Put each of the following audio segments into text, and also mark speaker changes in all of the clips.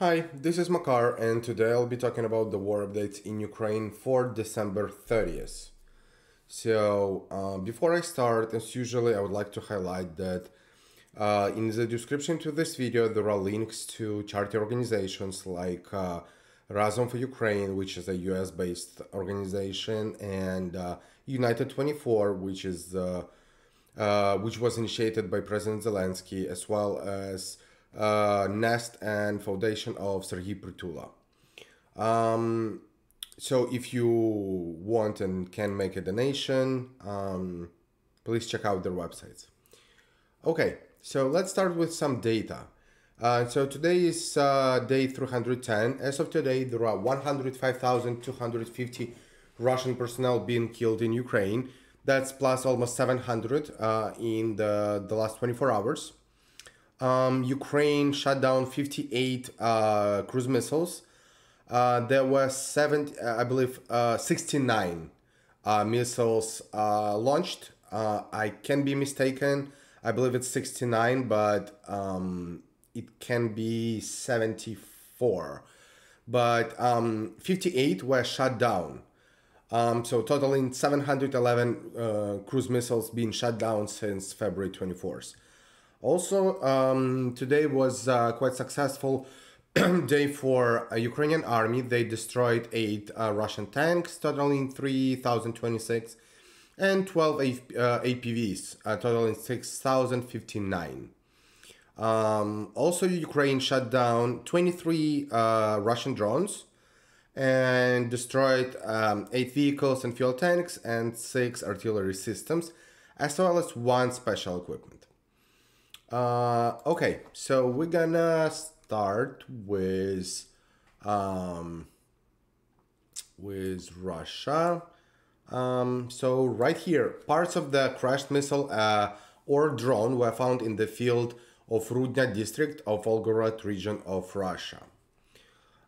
Speaker 1: Hi, this is Makar, and today I'll be talking about the war updates in Ukraine for December 30th. Before I start, as usually, I would like to highlight that in the description to this video, there are links to charity organizations like Razom for Ukraine, which is a US-based organization, and United 24, which was initiated by President Zelensky, as well as Nest and Foundation of Serhiy Prytula. So if you want and can make a donation, please check out their websites. Okay, so let's start with some data. So today is day 310. As of today, there are 105,250 Russian personnel being killed in Ukraine. That's plus almost 700 in the last 24 hours. Ukraine shut down 58 cruise missiles. There were 69 missiles launched. I can be mistaken. I believe it's 69, but it can be 74. But 58 were shut down. So totaling 711 cruise missiles being shut down since February 24th. Also, today was quite successful day for Ukrainian army. They destroyed 8 Russian tanks, totaling 3,026, and 12 APVs, totaling 6,059. Also, Ukraine shut down 23 Russian drones and destroyed 8 vehicles and fuel tanks and 6 artillery systems, as well as 1 special equipment. Okay, so we're gonna start with Russia. So right here, parts of the crashed missile or drone were found in the field of Rudnya district of Volgorod region of Russia.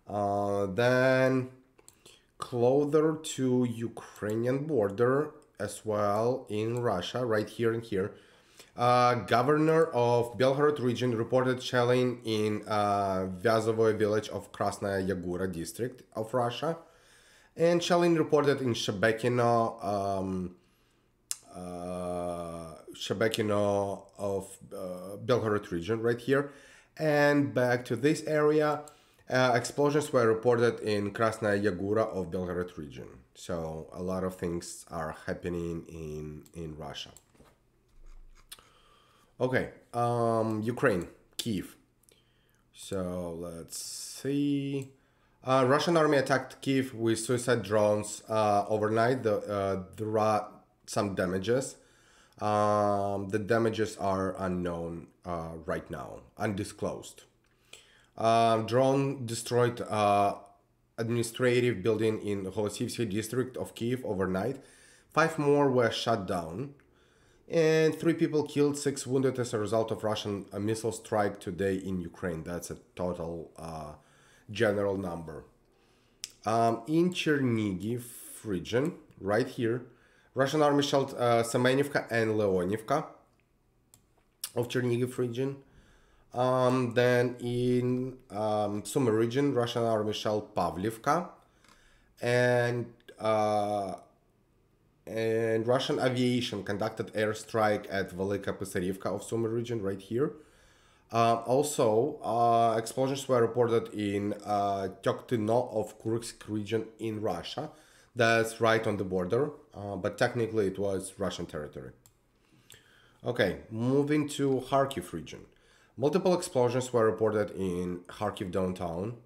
Speaker 1: Then closer to Ukrainian border as well in Russia, right here and here. Governor of Belgorod region reported shelling in Vyazovoye village of Krasnaya Yagura district of Russia, and shelling reported in Shebekino of Belgorod region right here. And back to this area, explosions were reported in Krasnaya Yagura of Belgorod region. So a lot of things are happening in Russia. Okay, Ukraine, Kiev. So let's see. Russian army attacked Kiev with suicide drones overnight. There are some damages. The damages are unknown right now, undisclosed. Drone destroyed administrative building in Holosivsky district of Kiev overnight. 5 more were shut down. And 3 people killed, 6 wounded as a result of Russian missile strike today in Ukraine. That's a total general number. In Chernigiv region, right here, Russian army shelled Semenivka and Leonivka of Chernigiv region. Then in Sumy region, Russian army shelled Pavlivka, and Russian aviation conducted airstrike at Velika Pisarivka of Sumy region right here. Also, explosions were reported in Toktyno of Kursk region in Russia. That's right on the border, but technically it was Russian territory. Okay, moving to Kharkiv region. Multiple explosions were reported in Kharkiv downtown.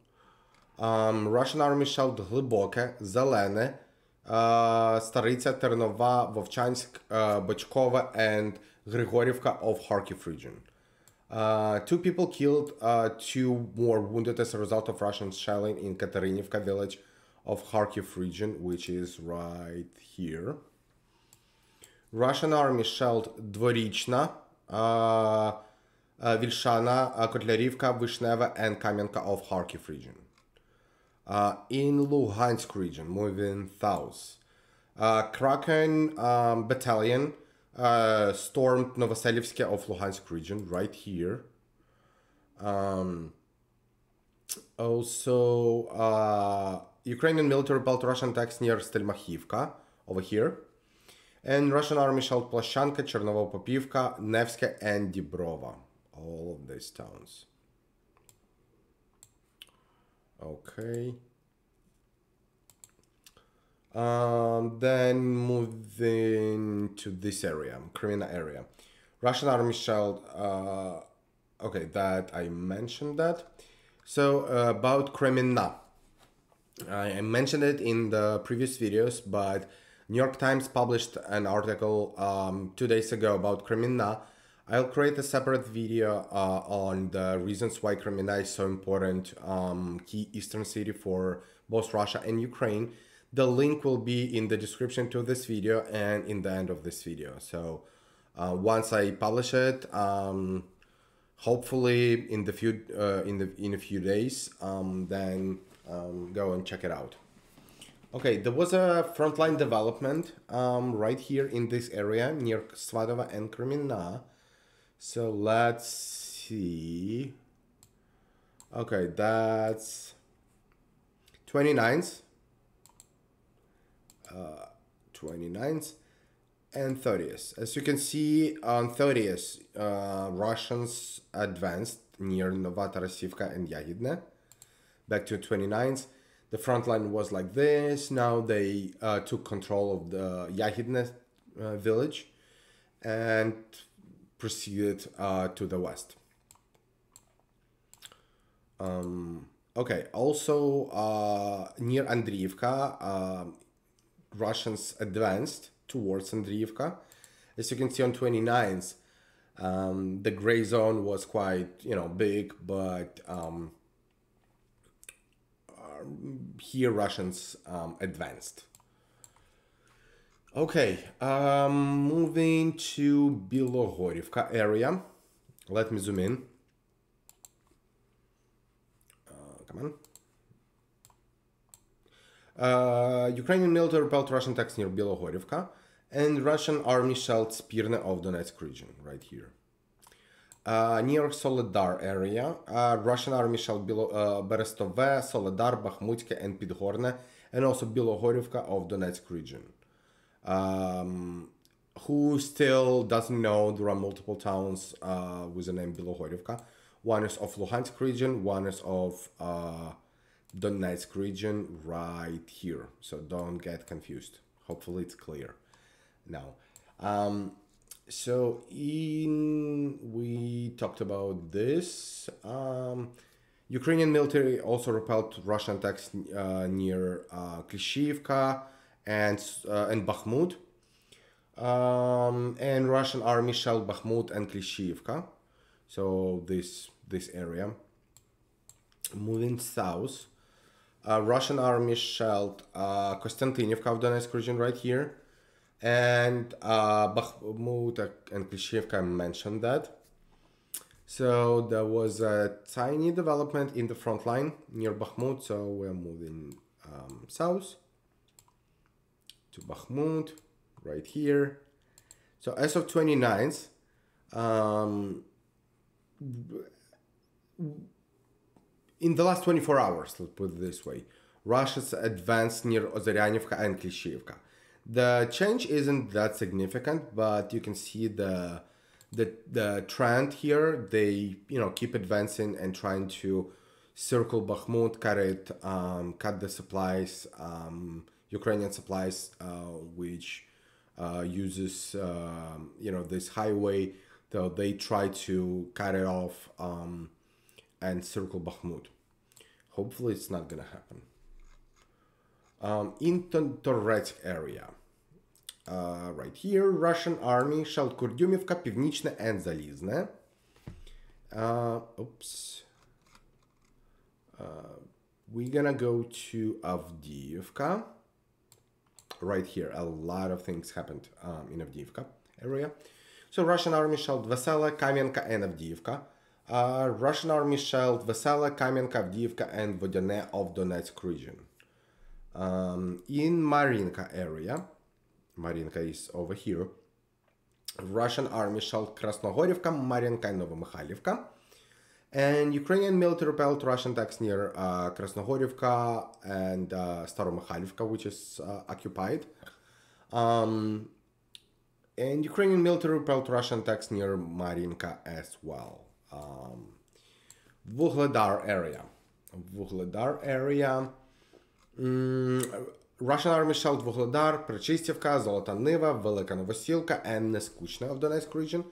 Speaker 1: Russian army shelled Gliboke, Zelene, Staritsa, Ternova, Vovchansk, Bachkova, and Grigorivka of Kharkiv region. 2 people killed, 2 more wounded as a result of Russian shelling in Katarinivka village of Kharkiv region, which is right here. Russian army shelled Dvorichna, Vilshana, Kotlярivka, Vishneva, and Kamenka of Kharkiv region. In Luhansk region, moving south, Kraken battalion stormed Novoselivsk of Luhansk region, right here. Also, Ukrainian military repelled Russian attacks near Stelmachivka, over here. And Russian army shelled Plashanka, Chernovo-Popivka, Nevska, and Dibrova. All of these towns. Okay. Then moving to this area, Kreminna area. Russian army shelled, okay, that I mentioned that. So about Kreminna. I mentioned it in the previous videos, but New York Times published an article 2 days ago about Kreminna. I'll create a separate video on the reasons why Kreminna is so important, key eastern city for both Russia and Ukraine. The link will be in the description to this video and in the end of this video. So once I publish it, hopefully in the in a few days, then go and check it out. Okay, there was a frontline development right here in this area near Svadova and Kreminna. So let's see. Okay, that's 29th. 29th and 30th. As you can see, on 30th, Russians advanced near Novotarasivka and Yagidne. Back to 29th, the front line was like this. Now they took control of the Yagidne village and proceeded to the west. Okay, also near Andriivka, Russians advanced towards Andriivka. As you can see on 29th, the gray zone was quite, big, but here Russians advanced. Okay, moving to Bilogorivka area. Let me zoom in. Come on. Ukrainian military repelled Russian attacks near Bilogorivka, and Russian army shelled Spirne of Donetsk region, right here. Near Soledar area, Russian army shelled Berestove, Soledar, Bakhmutke, and Pidgorne, and also Bilogorivka of Donetsk region. Who still doesn't know, there are multiple towns with the name Bilogorivka. One is of Luhansk region, one is of Donetsk region right here. So don't get confused. Hopefully it's clear now. So we talked about this. Ukrainian military also repelled Russian attacks near Klishivka and Bakhmut. And Russian army shelled Bakhmut and Klishivka. So this area. Moving south, Russian army shelled Konstantinivka of Donetsk region right here, and Bakhmut and Klishivka mentioned that. So there was a tiny development in the front line near Bakhmut, so we're moving south to Bakhmut right here. So as of 29th, in the last 24 hours, let's put it this way, Russia's advanced near Ozeryanivka and Klishivka. The change isn't that significant, but you can see the trend here. They keep advancing and trying to circle Bakhmut, cut the supplies, Ukrainian supplies, which uses this highway. So they try to cut it off and circle Bakhmut. Hopefully it's not gonna happen. In Toretsk area, right here, Russian army shelled Kurdyumivka, Pivnichne, and Zalizne. We're gonna go to Avdiivka. Right here, a lot of things happened in Avdiivka area. So Russian army shelled Vesela, Kamenka, and Avdiivka. Russian army shelled Vesela, Kamenka, Avdiivka, and Vodyane of Donetsk region. In Marinka area, Marinka is over here, Russian army shelled Krasnogorivka, Marinka, and Novomykhailivka. And Ukrainian military repelled Russian attacks near Krasnohorivka and Staromykhailivka, which is occupied. And Ukrainian military repelled Russian attacks near Marinka as well. Vuhledar area. Russian army shelled Vuhledar, Prechistevka, Zolota Niva, Velika Novosilka, and Neskuchna of Donetsk region.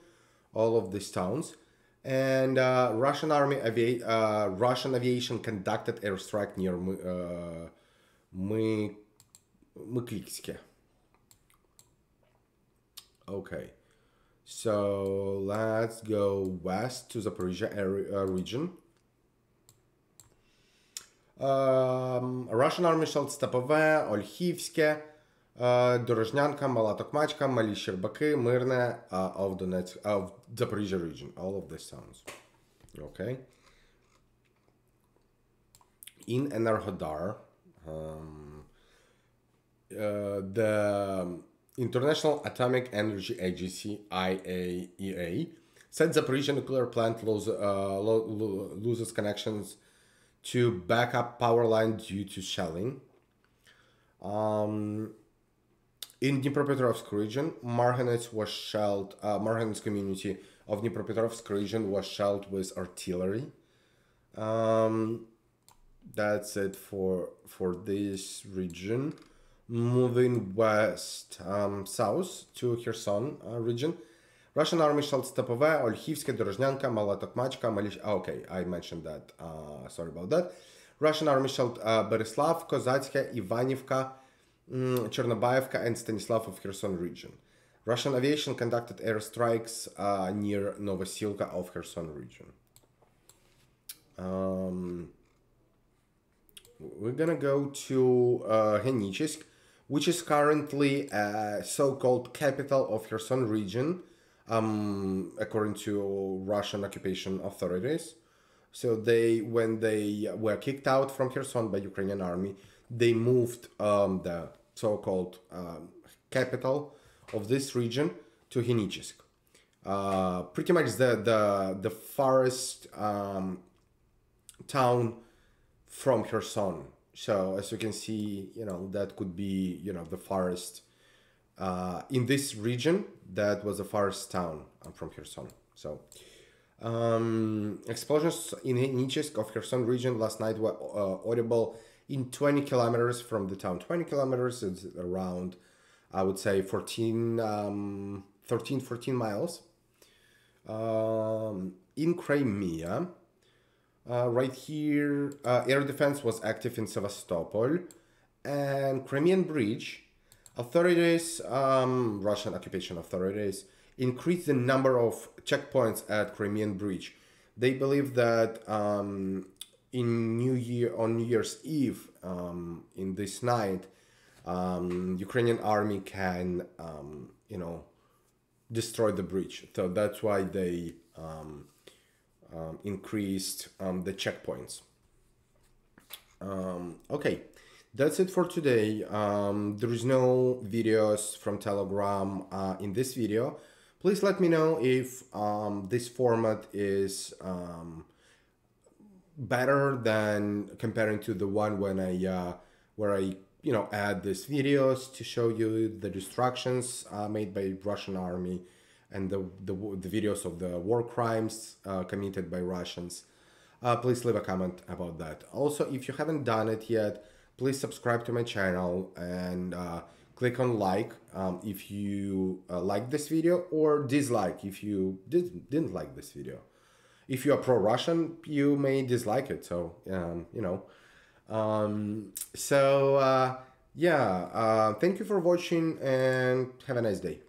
Speaker 1: All of these towns. And Russian aviation conducted airstrike near Myklytske. Okay, so let's go west to Zaporizhia region. Russian army shelled Stepove, Olhivske, Dorozhnyanka, Mala Tokmachka, Mali Sherbaki, Myrne of Donetsk, of Zaporizhia region. All of these towns. Okay. In Enerhodar, the International Atomic Energy Agency (IAEA) said Zaporizhia nuclear plant loses connections to backup power line due to shelling. In Dnipropetrovsk region, Marhanets was shelled. Marhanets community of Dnipropetrovsk region was shelled with artillery. That's it for this region. Moving west, south to Kherson region. Russian army shelled Stepove, Olhivske, Dorozhnyanka, Mala Tokmachka, okay, I mentioned that. Sorry about that. Russian army shelled Berislav, Kozatske, Ivanivka, Chernobyevka, and Stanislav of Kherson region. Russian aviation conducted airstrikes near Novosilka of Kherson region. We're gonna go to Henichisk, which is currently a so-called capital of Kherson region, according to Russian occupation authorities. So when they were kicked out from Kherson by Ukrainian army, they moved the so-called capital of this region to Henichisk. Pretty much the farthest town from Kherson. So as you can see, that could be, the farthest in this region. That was the farthest town from Kherson. So explosions in Henichisk of Kherson region last night were audible in 20 kilometers from the town. 20 kilometers is around, I would say, 14 miles. In Crimea, right here, air defense was active in Sevastopol. And Crimean Bridge, authorities, Russian occupation authorities, increased the number of checkpoints at Crimean Bridge. They believe that on New Year's Eve, in this night, Ukrainian army can, destroy the bridge. So that's why they increased the checkpoints. Okay, that's it for today. There is no videos from Telegram in this video. Please let me know if this format is better than comparing to the one when where I add these videos to show you the destructions made by Russian army and the videos of the war crimes committed by Russians. Please leave a comment about that. Also, if you haven't done it yet, please subscribe to my channel and click on like if you like this video, or dislike if you didn't like this video. If you are pro-Russian, you may dislike it. So, yeah, thank you for watching and have a nice day.